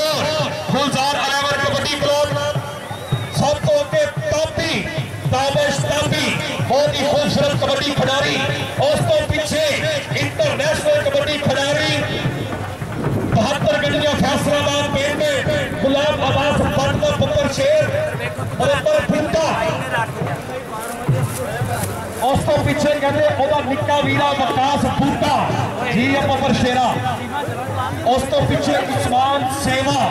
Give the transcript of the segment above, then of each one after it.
और गुलजार 11 कबड्डी क्लब सब तो अगे तापी ताबिश तापी बहुत ही खूबसूरत कबड्डी खिडारी। उस तो पीछे इंटरनेशनल कबड्डी खिडारी 72 गड्डियां फैसलाबाद पेड़ में गुलाम अब्बास भट्ट का पुत्र शेर उस तो पीछे कहते निक्का वीरा विकास बूटा जी अपर शेरा। उस तो पीछे उस्मान सेवा।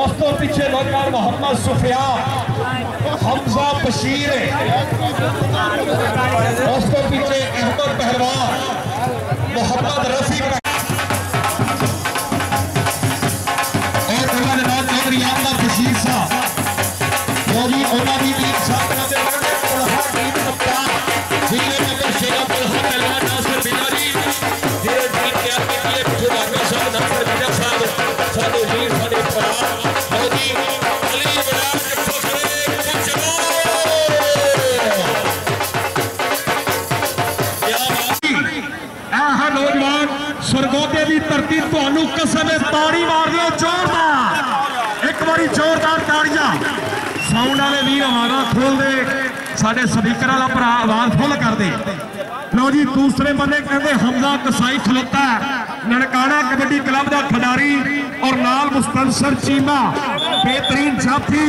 उस तो पीछे नौजवान मोहम्मद सुफियान हमजा बशीर। उस तो पीछे अहमद पहलवान मोहम्मद रफी बशीर साहब जी उन्होंने टीम साथ सरगोदे की धरती तुहानू कसम ताड़ी मार दियो जोरदार एक बारी जोरदार ताड़ियां साउंड वाले भी आवाज़ खोल दे साडे स्पीकर वाला भरा आवाज फुल कर दे। लो जी दूसरे बंदे कहते हमजा कसाई खलोता है ननकाना कबड्डी क्लब का खिडारी और नाल मुस्तनसर चीमा बेहतरीन साथी।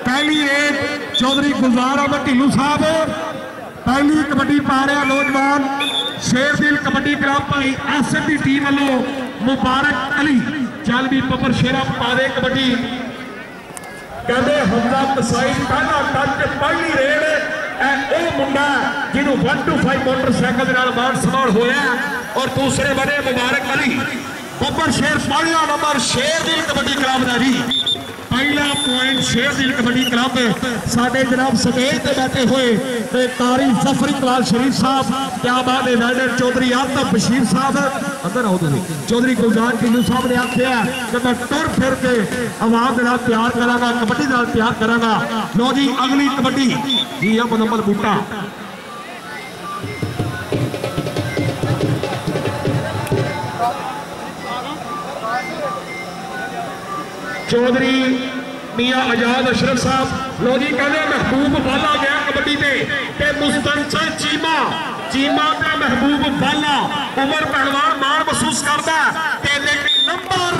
पहली रेड चौधरी गुलजार अहमद ढिल्लू साहब। पहली कबड्डी पा रहा नौजवान शेरदिल कबड्डी क्लब भाई आसिफ की टीम वालों मुबारक अली चल भी पपर शेरा पा दे कबड्डी। कहते हमजा कसाई पहला टच पहली रेड मुंडा जिन्हों 125 मोटरसाइकिल मान सम्मान होया। और दूसरे बने मुबारक अली पपर शेर पहला नंबर शेरदिल कबड्डी क्लब का जी पहला पॉइंट शेरदिल कबड्डी क्लब साडे जनाब स्टेज पे बैठे हुए कारी जफर इकबाल शरीफ साहब क्या बात है राइडर चौधरी आतफ बशीर साहब अंदर आओ तुम चौधरी गुलजार ढिल्लू साहब ने आख्या कि मैं तुर फिर के आवाम के तैयार करांगा कबड्डी तैयार करांगा। लो जी अगली कबड्डी जी मुनम्मल बूटा चौधरी मियां आजाद अशरफ साहब। लो जी कहते महबूब बाला गया कबड्डी ते मुस्तनसर चीमा चीमा ते महबूब बाला उमर पहलवान मान महसूस करता है लेकिन नंबर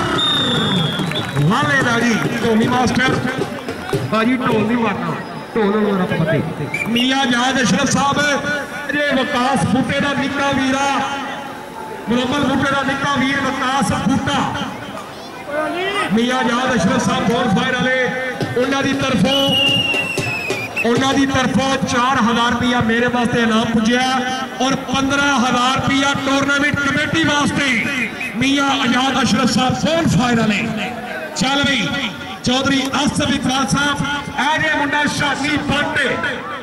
वाले दा जी धोनी मास्टर बाजी ढोल नहीं मारना ढोल रखते मियां आजाद अशरफ साहब जे विकास बूटे का निक्का वीरा मुरम्मल बूटे का निक्का वीर विकास बूटा मियां आजाद अशरफ साहब गोल फायर वाले उन्होंने तरफों 4000 रुपया मेरे वास्ते इनाम पुजा और 15000 रुपया टूर्नामेंट कमेटी वास्ते मियां आजाद अशरफ साहब गोल फायर वाले। चल भाई चौधरी आसिफ इकबाल साहब ऐ मुंडा शानी बाटे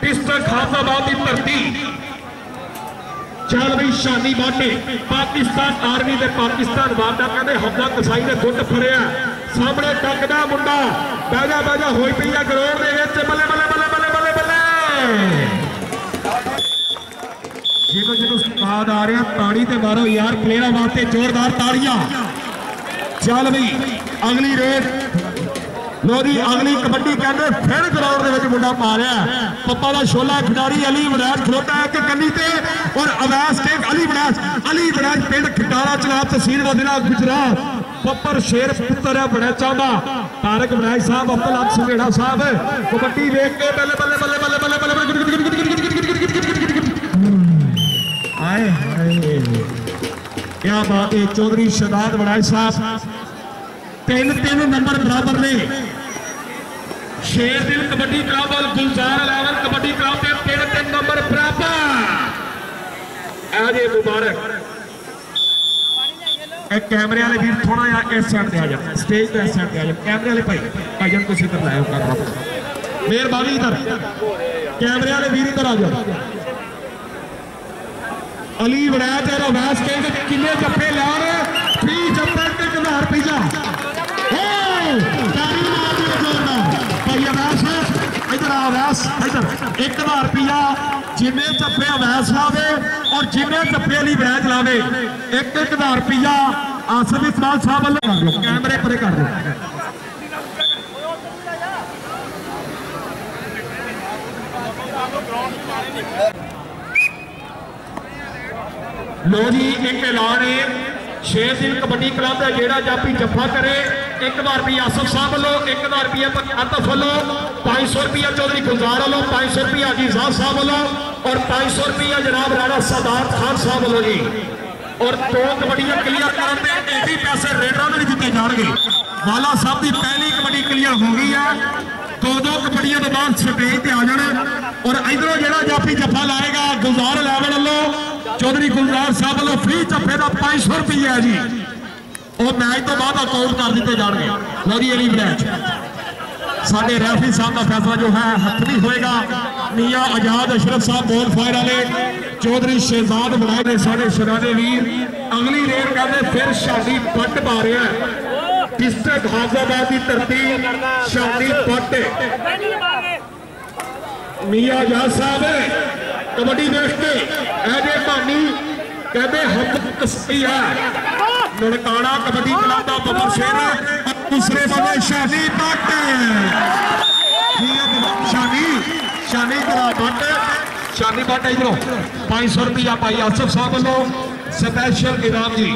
पिस्टल खासाबाद की धरती। चल भाई शानी बाटे पाकिस्तान आर्मी के पाकिस्तान वादा कहते हमजा कसाई ने गुट फरिया सामने टकदा मुंडा बहजा होई पई है ग्राउंड के बल्ले बल्ले बल्ले बल्ले बल्ले बल्ले जो उस्ताद आ रहे ताड़ी ते मारो यार प्लेयर वास्ते जोरदार ताड़ियां। चल भाई अगली रेड लो जी अगली कबड्डी कहते फिर ग्राउंड के मुंडा पा रहा पप्पा का छोला खिडारी अली वड़ैच खलोता है कि कली ते और अवैस टेक अली वड़ैच पिंड खिटारा चनाब तहसील वधिला गुजरात पप्पर शेर पुत्र है वड़ैचा दा तारक वड़ैच साहब अब्दुल हक संघेड़ा साहब कबड्डी देख के बल्ले बल्ले बल्ले बल्ले बल्ले बल्ले क्या बात है। चौधरी शहजाद वड़ैच साहब 3 नंबर बराबर ने शेरदिल कबड्डी क्लब और गुलजार 11 कबड्डी क्लब के 3 नंबर बराबर। आजे मुबारक कैमरे वाले भी थोड़ा या इस साइड आ जा स्टेज पे इस साइड आ जा कैमरे वाले भाईजान को इधर लाओ कर मेहरबानी इधर कैमरे वाले भी इधर आ जाओ। अली वड़ैच और अवैस के किन्ने जप्पे ला रहे 30 जप्पे 1000 रुपया इधर अवैस इधर 1000 रुपया जिन्ने जप्पे अवैस लावे और जिन्ने जप्पे अली वड़ैच लावे 1000 रुपया आसिफ इकबाल साहब कैमरे परे कर दो। लो जी एक ऐलान है, शेर दिन कबड्डी क्लब का जेड़ा जापी जफा करे 1000 रुपया आसफ साहब वालों, 1000 रुपया आतफ वालों, 500 रुपया चौधरी गुलजार वालों, 500 रुपया अजीजाद साहब वालों और 500 रुपया जनाब राणा सादात खान साहब वालों जी। और 2 कबड्डियां क्लियर करते यही पैसे रेडर में जीते जाएंगे। वाला साहब की पहली कबड्डी क्लियर हो गई है, 2 कबड्डियों के बाद स्टेज पर आ जाना। और इधरों जो जाफी जफा लाएगा गुलजार लैवल वालों, चौधरी गुलजार साहब वालों फ्री जफे का 500 रुपया है जी। और मैच तो बाद अकाउंट कर दिए जाएंगे। लो जी अली मैच साढ़े रेफरी साहब का फैसला जो है हथवी होएगा। मियाँ आजाद अशरफ साहब बॉल फायर वाले, चौधरी शहजाद बनाए ने साढ़े शराने वीर। अगली रेड कहते फिर शादी पट पा रहा है डिस्ट्रिक्ट हाफजाबाद की तरतीब शादी पट। मियाँ आजाद साहब कबड्डी देखते ऐसे भानी कहते हम कसी है ननकाना कबड्डी क्लब का बबर शेर। दूसरे बने शानी पट शानी पट इधरों 500 रुपया पाई आसफ साहब वालों स्पेशल इनाम जी।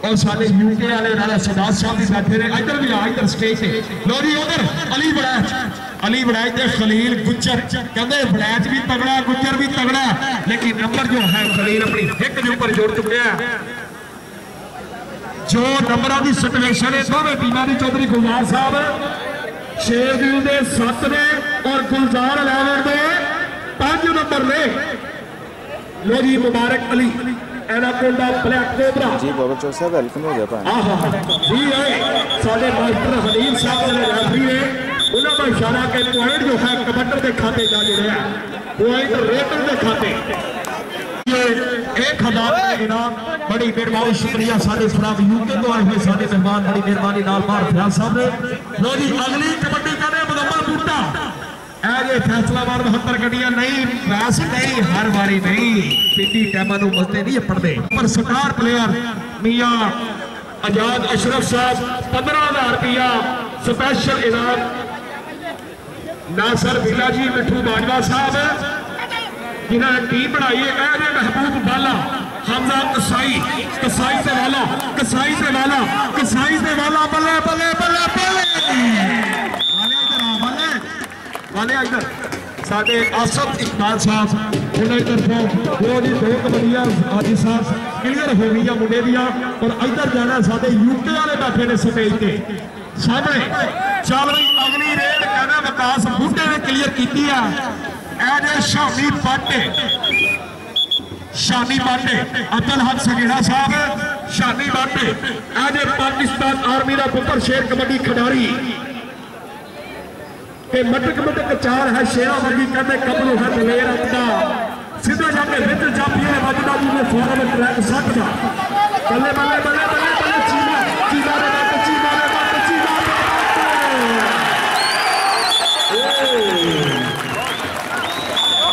और सारे यूके वाले राणा सदात साहब भी बैठे रहे। इधर भी आ इधर स्टेज से लो जी उधर अली बड़ैच ते खलील गुज्जर कहते बड़ैच भी तगड़ा गुज्जर भी तगड़ा, लेकिन नंबर जो है खलील अपनी हिक के ऊपर जोड़ चुके हैं। जो नंबर की सिचुएशन है दोनों टीमों की चौधरी गुलजार साहब शेरदिल के 7 ने और गुलजार 11 के 5 नंबर ने। लो जी मुबारक अली एनाकोंडा ब्लैक कोबरा जी बाबा चौक साहब वेलकम हो गया जी है साडे मास्टर हलीम साहब वाले रेफरी ने उन्होंने इशारा के पॉइंट जो है कबड्डर के खाते जा जुड़े हैं, पॉइंट रेटर के खाते। ये 1000 का इनाम बड़ी मेहरबानी शुक्रिया साडे फराम यूके तो आए हुए साडे मेहमान बड़ी मेहरबानी नाल मार फयाज साहब ने। लो जी अगली कबड्डी कहते मुदम्मल बूटा ऐसे फैसलावार 72 गड्डियां नहीं वैस नहीं हर बारी नहीं पिंडी टाइमां नूं मसले नहीं पड़ते। पर स्टार प्लेयर मियाँ आजाद अशरफ साहब 15,000 रुपया स्पेशल इनाम। नासर बिला जी मिठू बाजवा साहब जिन्होंने टीम बनाई है ऐसे महबूब बाला हमजा कसाई कसाई से वाला कसाई से वाला कसाई से वाला बल्ले बल्ले बल्ले बल्ले इधर साढ़े आसफ इकबाल साहब उन्होंने तरफों 2 कबड्डियां हाजी साहब क्लियर हो गई मुंडे दियां। और इधर जाना साढ़े यूके वाले बैठे ने स्टेज के सामने। चल भाई अगली रेड कहना विकास बूटे ने क्लियर की है ऐसे शानी पाटे अब्दुल हक सगेड़ा साहब शानी पाटे ऐसे पाकिस्तान आर्मी का पुत्र शेर कबड्डी खिडारी मटक मटक चार है शेरा वर्गी कहते कबरू है दलेर अपना सीधा जाके विच जापिए वजदा जी ने फोन में ट्रैक सट जा बल्ले बल्ले बल्ले बल्ले बल्ले चीमा चीमा रे बात चीमा रे बात चीमा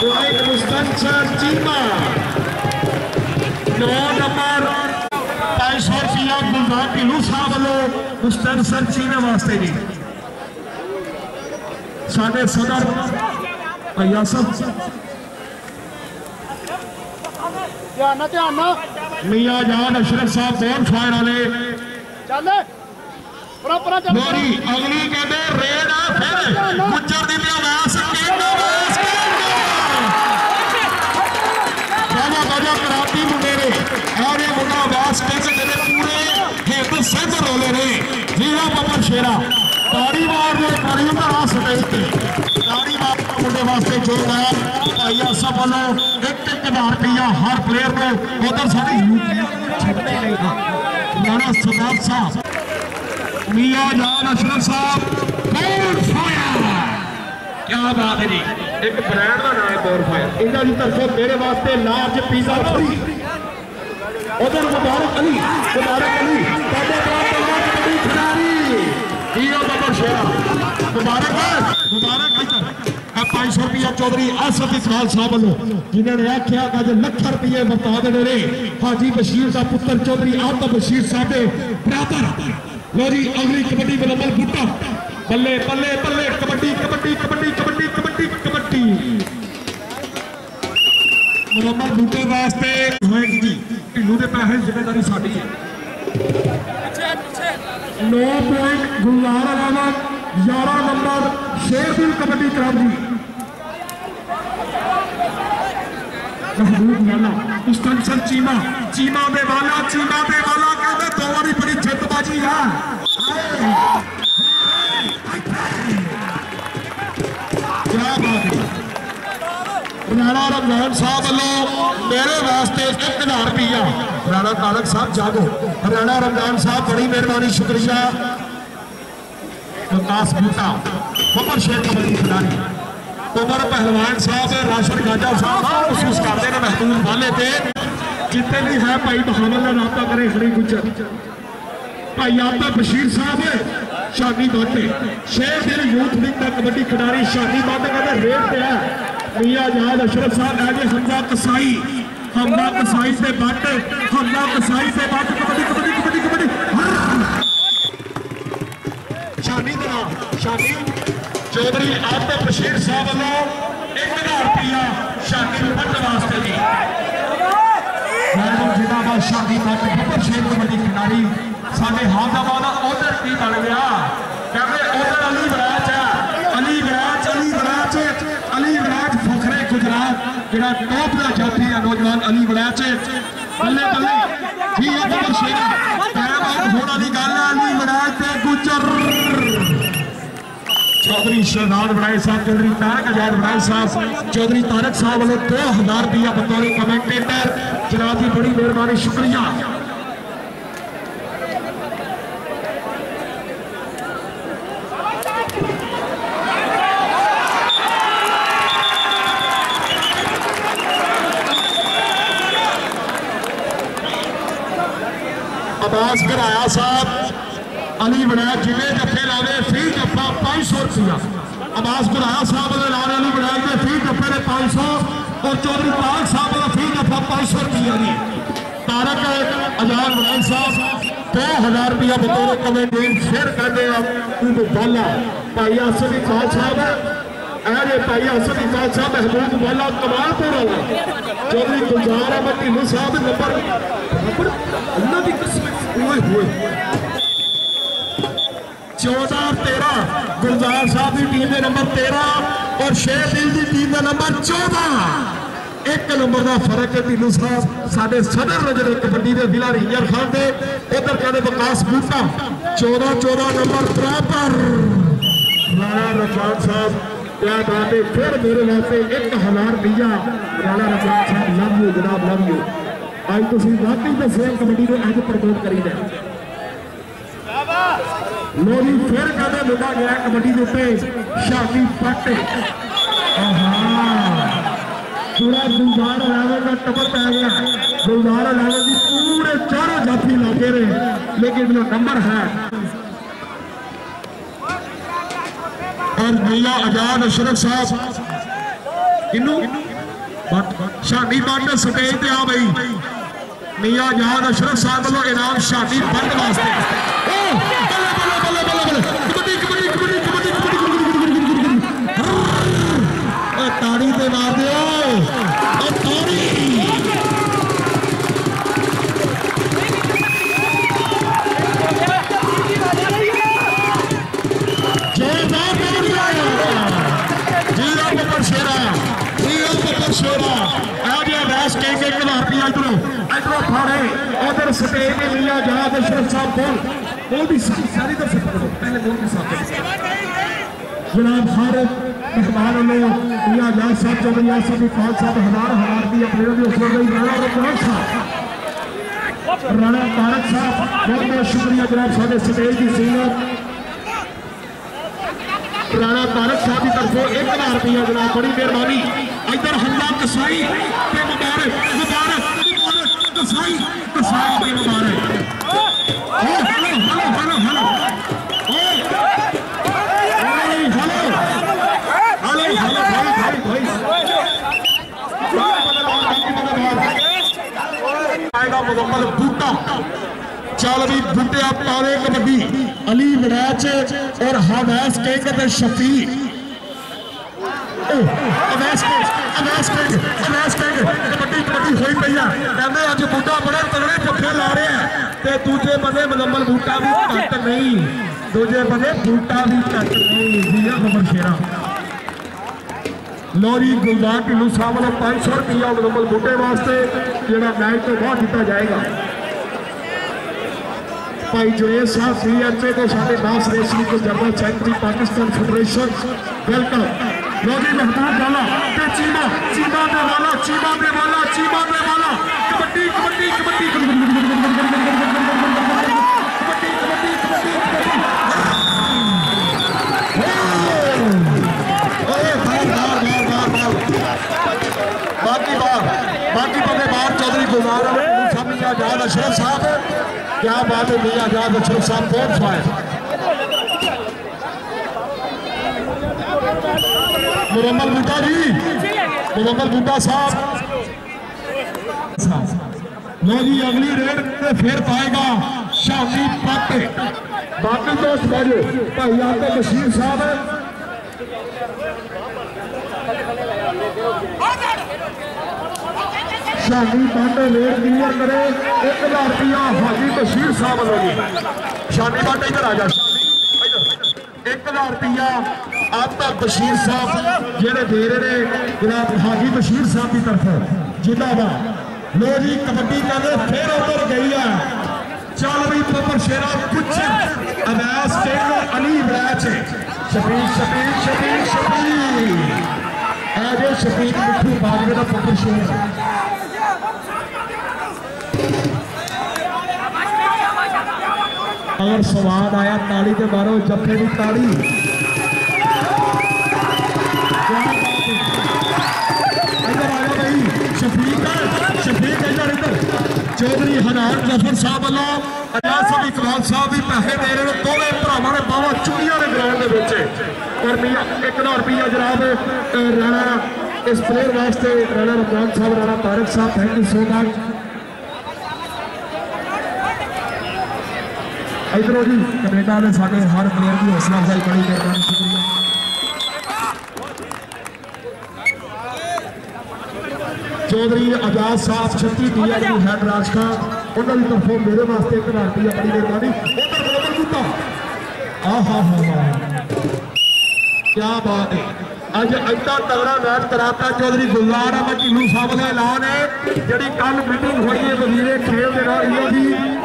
तो एक मुस्तंसर चीमा 9 नंबर 500 रुपया गुलजार ढिल्लू साहब वालों मुस्तंसर चीमे वास्ते जी। साढ़े सदर मियाँ जान अशरफ साहब बॉल फायर वाले मोरी अगली कहते रेड आ फिर गुज्जर दी बाजा कराती मुंडे ने और ये मुंडा वास कहते पूरे हिंद सिंध रोले ने जीरा बबर शेरा ताड़ी मार दे करीब आ सके ताड़ी मार मुंडे वास्ते जो है भाई सब वालों 1,000 रुपया हर प्लेयर को उधर सारी छड़ने नहीं था राणा सदात साहब मियाँ जान अशरफ साहब बॉल फायर क्या बात है जी। एक ब्रांड का नाम है बॉल फायर इन्हों की तरफों मेरे वास्ते लार्ज पिज़्ज़ा फ्री। उधर मुबारक अली मुबारक 500 रुपया चौधरी आसफ इकबाल साहब वालों जिन्होंने आख्या कि 1,00,000 रुपये बता देने ने हाजी बशीर का पुत्र चौधरी आतफ बशीर साहब बराबर। लो जी अगली कबड्डी मुदम्मल बूटा बल्ले बल्ले बल्ले कबड्डी कबड्डी कबड्डी कबड्डी कबड्डी कबड्डी मुदम्मल बूटे वास्ते होएगी जी। ढिल्लू के पैसे जिम्मेदारी साड़ी है 9 पॉइंट गुलजार अहमद 11 नंबर शेरदिल कबड्डी क्लब जी महबूब वाला मुस्तनसल चीमा चीमा दे वाला कहते दो बारी बड़ी जितबाजी है क्या बात है राणा रमजान साहब वालों मेरे वास्ते 1000 रुपया राणा तारक साहब जागो राणा रमजान साहब बड़ी मेहरबानी शुक्रिया विकास बूटा बबर शेर कबड्डी खिलाड़ी उमर पहलवान साहब राशन गाजा साहब महसूस करते हैं महबूब वाले पे जितने भी है भाई बहावल का राबता करे खड़ी गुजर भाई आपका बशीर साहब शादी बाटे शेर दिल यूथ लीग का कबड्डी खिलाड़ी शादी बाटे कहते रेट पे है मियां आजाद अशरफ साहब है हमजा कसाई से बट कबड्डी शादी शादी चौधरी आपका बशीर साहब वालों 1000 रुपया शादी बट वास्ते जी जिंदाबाद शादी बट बबर शेर कबड्डी खिलाड़ी साडे हादाबाद उधर की बन गया कहते उधर अली वराज फखरे गुजरात जिहड़ा टॉप का जाफी है नौजवान अली वराज बल्ले बल्ले जी बबर शेर टाइम आउट होने वाली गल है अली वराज ते गुजर चौधरी शहजाद बनाए साहब चौधरी तारक आजाद बनाए साहब चौधरी तारक साहब वालों 2000 रुपया बतौर कमेंटेटर जनाब की बड़ी मेहरबानी शुक्रिया अब्बास घराया साहब अली बनाया जिले जफे लावे फी जफा 500 रुपया अब्बास घराया साहब लावे अली बनाया के फी जफे ने 500 और चौधरी तारक साहब का फी जफा 500 रुपया जी तारक आजाद बनाए साहब 2000 रुपया बतौर कमेंटेटर शेयर करते बाला भाई आसफ इकबाल साहब भाई आसफ इकबाल साहब महबूब वाला कमालपुर वाला चौधरी गुलजार अहमद ढिल्लू साहब नंबर अल्लाह की कसम 14-13 गुलजार साहब की टीम के नंबर 13 और शेर दिल की टीम का नंबर 14 एक नंबर का फर्क है ढिल्लू साहब साडे सदर नजर कबड्डी के जिला रेंजर खान दे उधर कहते विकास बूटा 14 नंबर बराबर राणा रमजान साहब क्या बात है फिर मेरे वास्ते 1000 रुपया राणा रमजान साहब लव यू जनाब लव यू आज तुम वाकई दसिया कबड्डी को अज प्रमोट करी है लो जी फिर कहते मुद्दा गया कबड्डी के उत्ते शादी पट पूरा गुलजार अहमद का टबर पै गया गुलजार अहमद की पूरे चारों जाफी लागे रहे लेकिन जो नंबर है और मियां आजाद अशरफ साहब इनू शादी बट स्टेज पे आ भाई मियां आजाद अशरफ साहब वालों इनाम शादी बट वास्ते ताड़ी पे मार दो ताड़ी उधर स्टेज में मियां आजाद अशरफ साहब बोल भी सारी तरफ से पकड़ो पहले बोल के साथ जनाब हर मेहमान मियां आजाद साहब चौधरी आसफ इकबाल साहब 1000 की अपने राणा रमजान साहब राणा तारक साहब बहुत बहुत शुक्रिया जनाब साढ़े स्टेज की सीनियर राणा तारक साहब की तरफों 1000 रुपया जनाब बड़ी मेहरबानी इधर हमला कसाई मुबारक कसाई मुबारक मुकम्मल बूटा चल भी बूटे पावे कबड्डी अली वड़ैच और हवैस किंग शफी कबड्डी कबड्डी होई पई आ कहंदे अज बूटा बड़े तगड़े पत्थे ला रहे हैं ते दूजे बंदे मुजम्मल बूटा भी घट नहीं दूजे बंदे बूटा भी घट नहीं जिया खबर शेरा लो जी गुलजार ढिल्लू साहब वालों 500 रुपया मुजम्मल बूटे वास्ते जिहड़ा मैच तो बाद दिता जाएगा। भाई जुनेद साहब CHA तो साढ़े 10 रेसलिंग को general secretary Pakistan federation welcome. लो जी महबूब वाला ते चीमा चीमा दे वाला चीमा दे वाला चीमा दे वाला कबड्डी कबड्डी कबड्डी बाकी बंदे बाहर चौधरी गुलजार आजाद अशरफ साहब क्या बात है मियां आजाद अशरफ साहब कौन फायर मुजम्मल बूटा जी मुजम्मल बूटा साहब लो जी अगली रेड में फिर पाएगा शामी पट बाकी दोस्त बाजू भाई आपके बशीर साहब शामी बाटे रेट क्लियर करे 1000 रुपया हाजी बशीर साहब वालों शामी बाटे इधर आ जा 1000 रुपया आपका बशीर साहब जेड़े दे रहे जनाब हाजी बशीर साहब की तरफ जिंदाबाद। लो जी कबड्डी कहते फिर उधर गई है चल भी प्रॉपर शेरा कुछ अवैस अली वैच शबीर शबीर शबीर शबीर आज शबीर मिठू बाजरे का प्रॉपर शेर अगर स्वाद आया ताली के मारो जफे की ताली इधर आ जाओ भाई शफीक इधर चौधरी हनान जफर साहब वालों अजाज साहब इकबाल साहब भी पैसे दे रहे हैं दोवें भरावां ने बावा चुनिया ने ग्राउंड के और 1000 रुपया जनाब राणा इस प्लेयर वास्ते राणा रमजान साहब राणा तारक साहब थैंक यू सो मच। इधरों जी कनेडा ने साढ़े हर प्लेयर की हौसला अफजाई बड़ी मेहरबानी शुक्रिया। चौधरी आजाद साहब 36 DIG हेड राज खान उन्होंने तरफों मेरे वास्ते 1000 रुपया बड़ी मेहरबानी क्या बात है अज इतना तगड़ा मैच कराता चौधरी गुलजार अहमद ढिल्लू साहब का ऐलान है जी कल मीटिंग हुई है वजीरे खेल के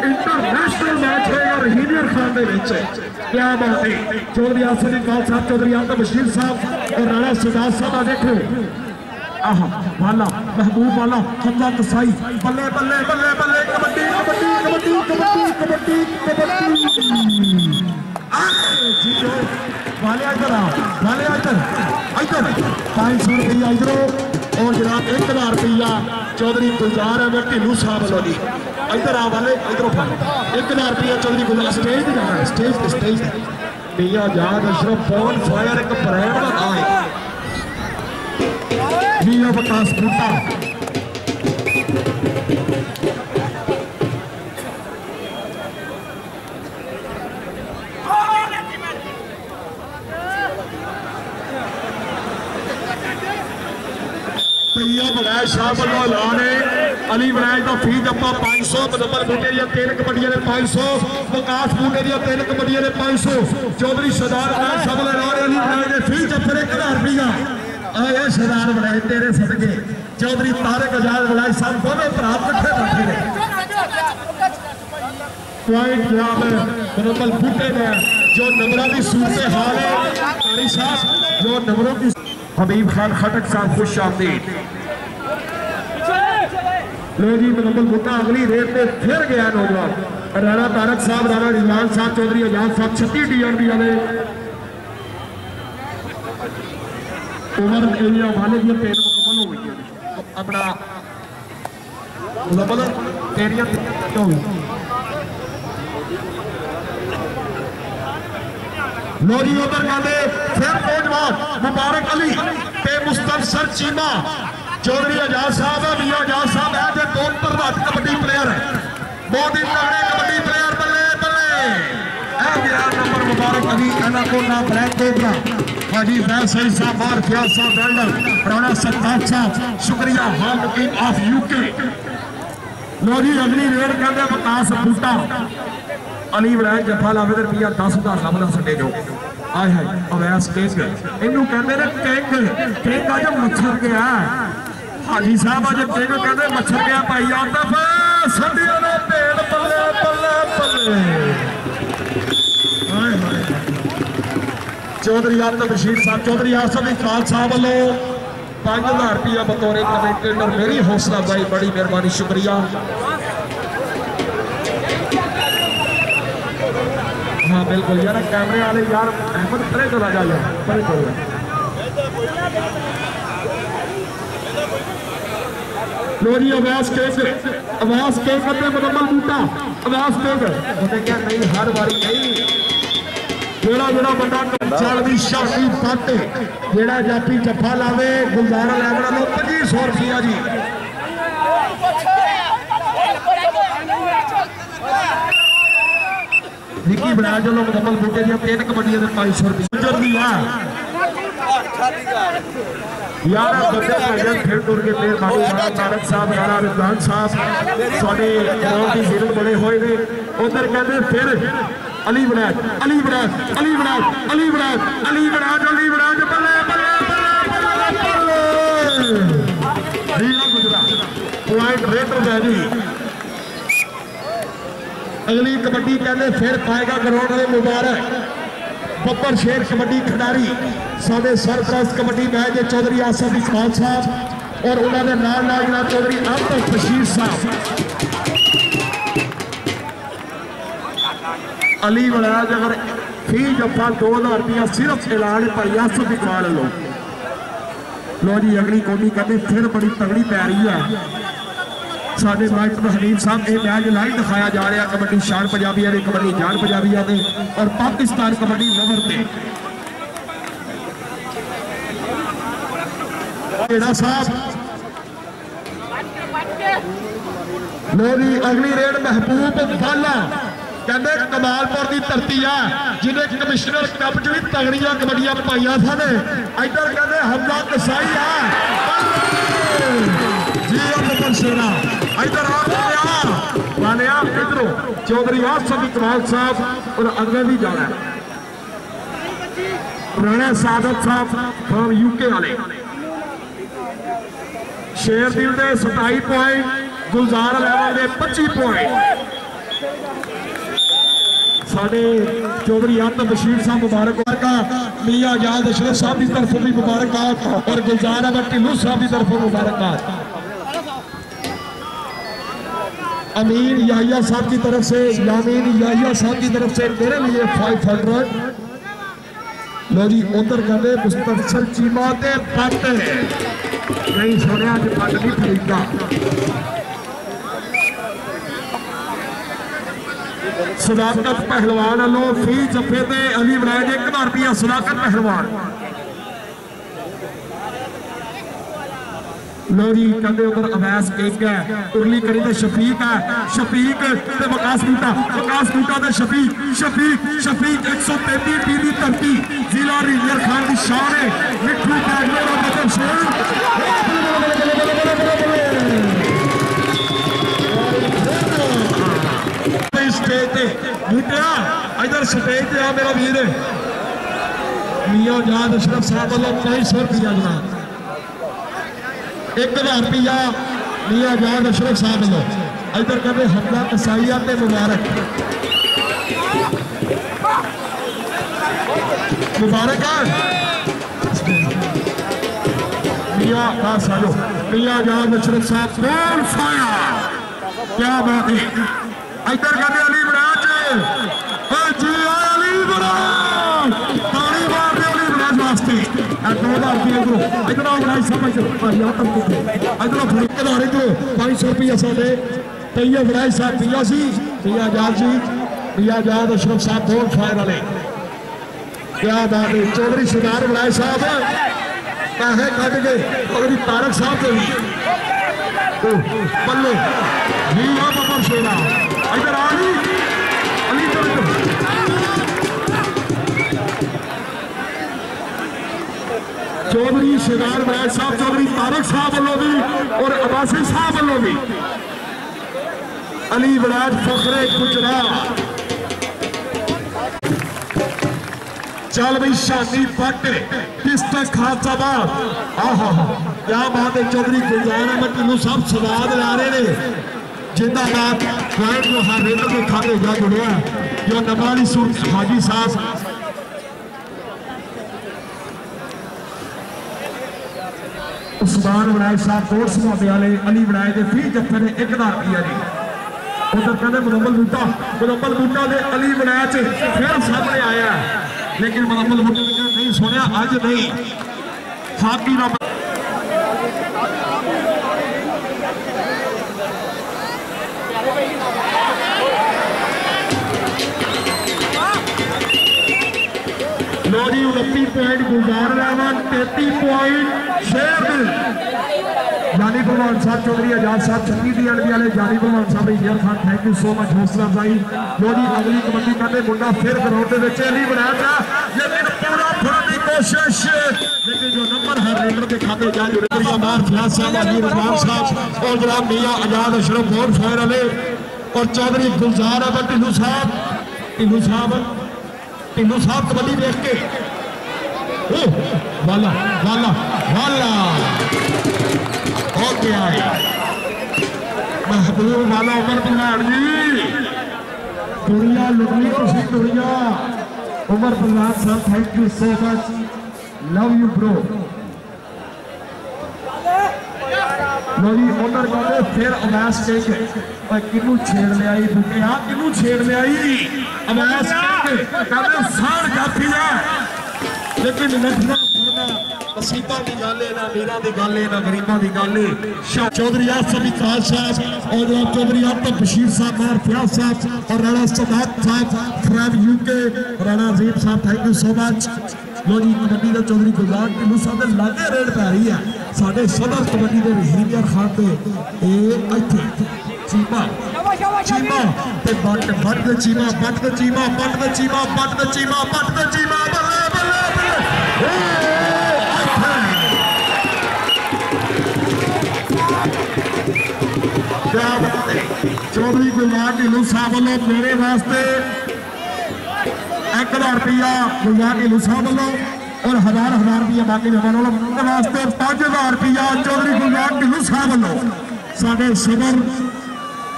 इंटरनेशनल मैच है रहीमियर खान क्या बात है चौधरी आसिफ इकबाल साहब चौधरी आलम बशीर साहब और राणा सिदास साहब देखो वाला महबूब वाला हमजा कसाई बल्ले बल्ले बल्ले बल्ले कबड्डी कबड्डी कबड्डी कबड्डी कबड्डी कबड्डी वाले इधर वाले इधर 500 रुपया इधरों और जनाब 1000 रुपया चौधरी गुलजार अहमद ढिल्लू साहब वालों इधर आ वाले इधरों 1000 रुपया चौधरी गुलजार स्टेज पे जाना है स्टेज मियां आजाद अशरफ पॉन फायर एक ब्रांड का नाम है मियां विकास बूटा शाह वालों ऐलान है अली वैज का फी जप्पा 500 मुजम्मल बूटे दी 3 कबड्डियां ने 500 विकास बूटे दी 3 कबड्डियां ने 500 चौधरी सरदार साहब का ऐलान अली वैज के फी जप्पे 1000 रुपया आए सरदार वैज तेरे सदके चौधरी तारक आजाद वैज साहब दोनों भरा इकट्ठे बैठे ने पॉइंट जनाब मुजम्मल बूटे ने जो नंबरों की सूरत हाल है कारी साहब जो नंबरों की हबीब खान खटक साहब खुश आमदीद लो जी मुजम्मल बूटा अगली रेत में फिर गया नौजवान राणा तारक साहब राणा रिजवान साहब चौधरी आजाद साहब 36 DIG वाले उमर एरिया वाले की 3 मुकम्मल हो गई अपना मुजम्मल तेरिया क्यों लो जी उधर कहते फिर नौजवान मुबारक अली ते मुस्तफसर चीमा चौधरी आजाद साहब है मियां आजाद साहब है जो 2 प्रभात कबड्डी प्लेयर है बहुत ही तगड़े कबड्डी प्लेयर बल्ले बल्ले नंबर मुबारक अली को ना ब्लैक कोबरा हाजी फैज सही साहब और फयाज साहब बेल्डर राणा सत्तार साहब शुक्रिया हाल किंग ऑफ यूके। लो जी अगली रेड कहते विकास बूटा अली वलैद जफा लावे रुपया 10,000 लाभना सटे जो आए है अवैस किंग इनू कहते ने किंग किंग अज मच्छर गया हाजी साहब अज किंग कहते मच्छर गया भाई आतफ सदियों ने भेड़ पल्ले पल्ले पल्ले चौधरी आतफ बशीर साहब चौधरी आसफ इकबाल साहब वालों 5,000 रुपया बतौर कमेंटेटर मेरी हौसला भाई बड़ी मेहरबानी शुक्रिया। हाँ बिल्कुल यार कैमरे वाले यार अहमद परे चला जा यार परे चला लो जी अवैस के करते मुकम्मल बूटा अवैस के कहते क्या नहीं हर बारी नहीं जेड़ा जेड़ा बंदा चल भी शाही पट जेड़ा जापी जफा लावे गुलजारा लैवड़ा लो 2500 रुपया जी निकी बना चलो मुकम्मल बूटे दी 3 कबड्डियां दे 500 रुपया यार बंदे भजन फिर टुर के मेहरबानी तारक साहब राणा विद्वान साहब साडे ग्राउंड दी जीरत बने होए ने उधर कहते फिर अली वलैद अली वलैद अली वलैद अली वलैद अली वलैद बल्ले बल्ले बल्ले दीना गुजरा पॉइंट रेटर है जी। अगली कबड्डी कहते फिर पाएगा ग्राउंड वाले मुबारक बब्बर शेर कबड्डी खिडारी साडे सरप्रस्त कबड्डी मैच चौधरी आसफ इकबाल साहब और उन्होंने नाल जनाब चौधरी आतफ बशीर साहब अली वलैद अगर फी जफा 2,000 रुपया सिर्फ ऐलान भाई आसफ इकबाल लो लो जी अगली कौमी कहते फिर बड़ी तगड़ी पै रही है साडे मास्टर हनीफ साहब ये मैच लाइव दिखाया जा रहा कबड्डी शान पंजाबिया ने कबड्डी जान पंजाबिया ने और पाकिस्तान कबड्डी नंबर पे साहब लो जी अगली रेड महबूब वाला कहते कमालपुर की धरती है जिन्हें कमिश्नर कप च भी तगड़िया कबड्डियां पाइया सन इधर कहते हमला कसाई है जी बब्बर शेरा इधर आ इधरों चौधरी आसफ इकबाल साहब और अगले भी जाना राणा सादत साहब फ्रॉम यूके वाले शेर दिल के 27 पॉइंट गुलजार लेवल के 25 पॉइंट साडे चौधरी आतफ बशीर साहब मुबारक मियां आजाद अशरफ साहब की तरफ भी मुबारक और गुलजार अहमद टिल्लू साहब की तरफ मुबारक अमीन याहिया साहब की तरफ से यामीन याहिया साहब की तरफ से मेरे लिए 500 लो जी उधर कहते मुस्तफसल चीमा ते पट नहीं सुनिया कि पट नहीं खरीदा सदाकत पहलवान लो फी जफे ते अली वलैद 1,000 रुपया सदाकत पहलवान लो जी कहते उधर अवैस किंग है उरली करी तो शफीक है शफीक ते विकास बूटा ते शफीक 133 टी दी धरती जिला रीजर खान की शान है मिठू कागले का बदल शेर स्टेज ते बूटिया इधर स्टेज ते आ मेरा वीर मियां आजाद अशरफ साहब वालों 500 रुपया जनाब 1,000 रुपया मियां आजाद अशरफ साहब वालों इधर कहते हमला कसाईया ते मुबारक मियां आजाद अशरफ साहब गोल फायर क्या बात है इधर कहते अली वलैद जी अली वलैद ताली मार दे अली वलैद वास्ते 2,000 रुपये इधर आओ वलैद समझ इधर 500 रुपया साढ़े तैया वलैद साहब पिया सी पिया आजाद अशरफ साहब गोल फायर वाले क्या बात है चौधरी सरदार वलैद साहब पैसे कट गए चौधरी तारक साहब के बल्ले जी आ बब्बर शेरा इधर अली चौधरी शेदार वैद साहब चौधरी तारक साहब वालों भी और अब्बासी साहब वालों भी अली वैद फखरे गुजरात। चल भाई शादी पट पिस्टक खासाबाद आहा क्या बात है। चौधरी गुलजार अहमद ढिल्लों साहब स्वाद ला रहे ने जिंदाबाद। पॉइंट जो हर रेलवे के खाते जा जुड़िया जो नमाली सूरत हाजी साहब उस्मान वनायत साहब कोट समाते वाले अली वनायत के फी जत्थे ने 1000 रुपया जी। उधर कहते मुनम्मल बूटा ने अली वनायत फिर सामने आया लेकिन मुनम्मल बूटा ने नहीं सुनिया अज नहीं हाकी ना लो जी 29 पॉइंट गुलजार अहमद 33 पॉइंट शेर जानी भगवान साहब चौधरी आजाद साहब चंगी दी अड़बी वाले जानी भगवान साहब engineer Khan thank you so much हौसला अफजाई। लो जी अगली कबड्डी करते मुंडा फिर ग्राउंड के अली बनाया लेकिन पूरा फुरन की कोशिश लेकिन जो नंबर है रेडर के खाते जा जुड़े मार फयाज साहब अली रजवान साहब और जनाब मियां आजाद अशरफ बोर फायर वाले और चौधरी गुलजार अहमद ढिल्लों साहब कबड्डी देख के वाला वाला वाला ओके आए महबूब वाला उमर बल्लाड़ जी दुनिया लुटनी खुशी दुनिया उमर बल्लाड़ साहब thank you so much love you bro. Lorry owner कहते फिर अवैस के किनू छेड़ लिया बुके हाँ किनू छेड़ लिया अवैस कहते सार जाती है लेकिन नठना नसीबा की गल है ना मीरा की गल है ना गरीबों की गल है। चौधरी आसफ इकबाल साहब और चौधरी आतफ बशीर साहब मार फयाज साहब और राणा सदात साहब फ्रॉम यूके राणा अजीब साहब थैंक यू सो मच। लो जी कबड्डी का चौधरी गुलजार ढिल्लों साहब के लागे रेड पै रही है साढ़े सदर कबड्डी के हीरियर खान के Cheema Cheema but but Cheema but Cheema but Cheema but Cheema but Cheema बल्ले बल्ले चौधरी गुलजार ढिल्लों साहब वालों मेरे वास्ते 1000 रुपया गुलजार ढिल्लों साहब वालों और 1000 रुपया बाकी मेहमानों वास्ते 5000 रुपया चौधरी गुलजार ढिल्लों साहब वालों साढ़े सबर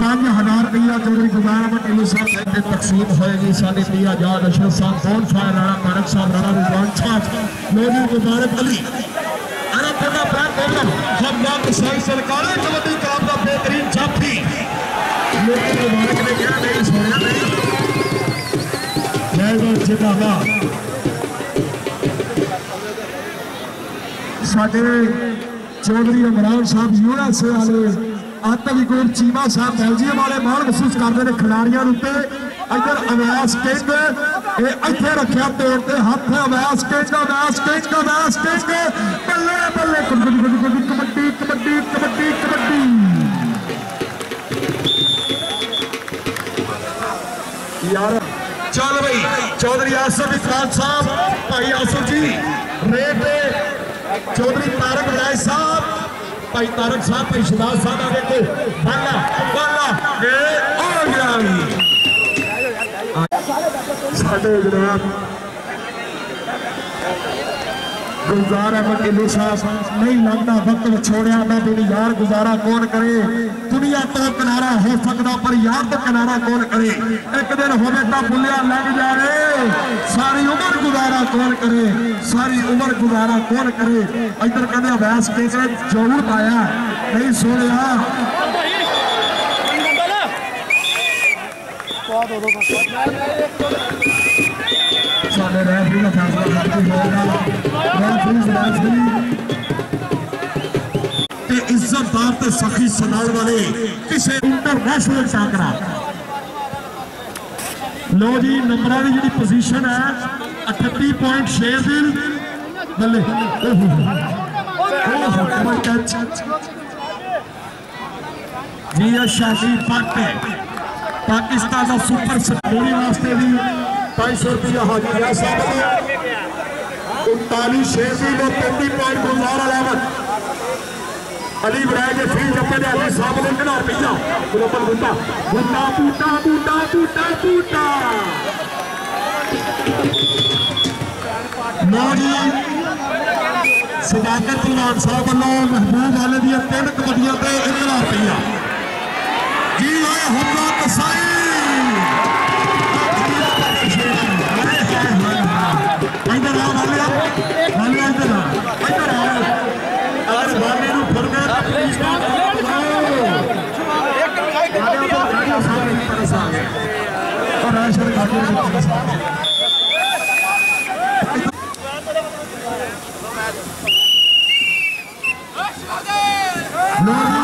5000 रुपया चौधरी गुलजार अहमद ढिल्लों साहब से तकसीम होएगी। साढ़े पिया आजाद अशरफ साहब कौन फायर राणा तारक साहब राणा रिजवान साहब लोधी मुबारक अली सरकारी कबड्डी काम का बेहतरीन जाफी लेकिन मुबारक ने क्या नहीं सुना नहीं जिंदाबाद। साढ़े चौधरी इमरान साहब यूएसए वाले आतविकोर चीमा साहब बेल्जियम वाले मान महसूस करते हैं खिलाड़ियों इधर अवैस किंग इतने रखा तोड़ते हाथ अवैस किंग बल्ले बल्ले कबड्डी कबड्डी कबड्डी कबड्डी कबड्डी यार चल भाई चौधरी आसफ इकबाल साहब भाई आसफ जी रेट चौधरी तारक वैद साहब भाई तारक साहब भाई शिदार साहब आगे को बाला बाला हो गया साढ़े जनाब गुलजार अहमद ढिल्लों साहब नहीं लगता वक्त छोड़िया मैं तेरी यार गुजारा कौन करे दुनिया तो किनारा हो सकता पर यार तो किनारा कौन करे एक दिन होवे तो भुलिया लग जाए सारी उम्र गुजारा कौन करे सारी उम्र गुजारा कौन करे। इधर कहते अवैस के जोर पाया नहीं सुनिया साढ़े रेफरी का फैसला इज्जतदार ते सखी सनाल वाले किसी इंटरनेशनल टाकरा। लो जी नंबरों की जी पोजीशन है 38 पॉइंट शेर दिल बल्ले जी शादी पाकिस्तान का सुपर स्टार वास्ते भी 250 रुपया हाजिर 39 6 में 35 पॉइंट गुलजार अलावत अली बनाए के फील्ड जप्पे दे अली साहब ने कितना पीछा ग्लोबल बूटा बूटा बूटा बूटा बूटा बूटा नौरी सदाकत पहलवान साहब वालों महबूब वाले दी 3 कबड्डियां ते 1 रुपया जी होए हमला कसाई इधर आओ वाले इधर आओ आज वाले नु फड़ गए पुलिस का गाड़ियों सामने तरस आ गए और राशन गाड़ियों में तरस आ गए No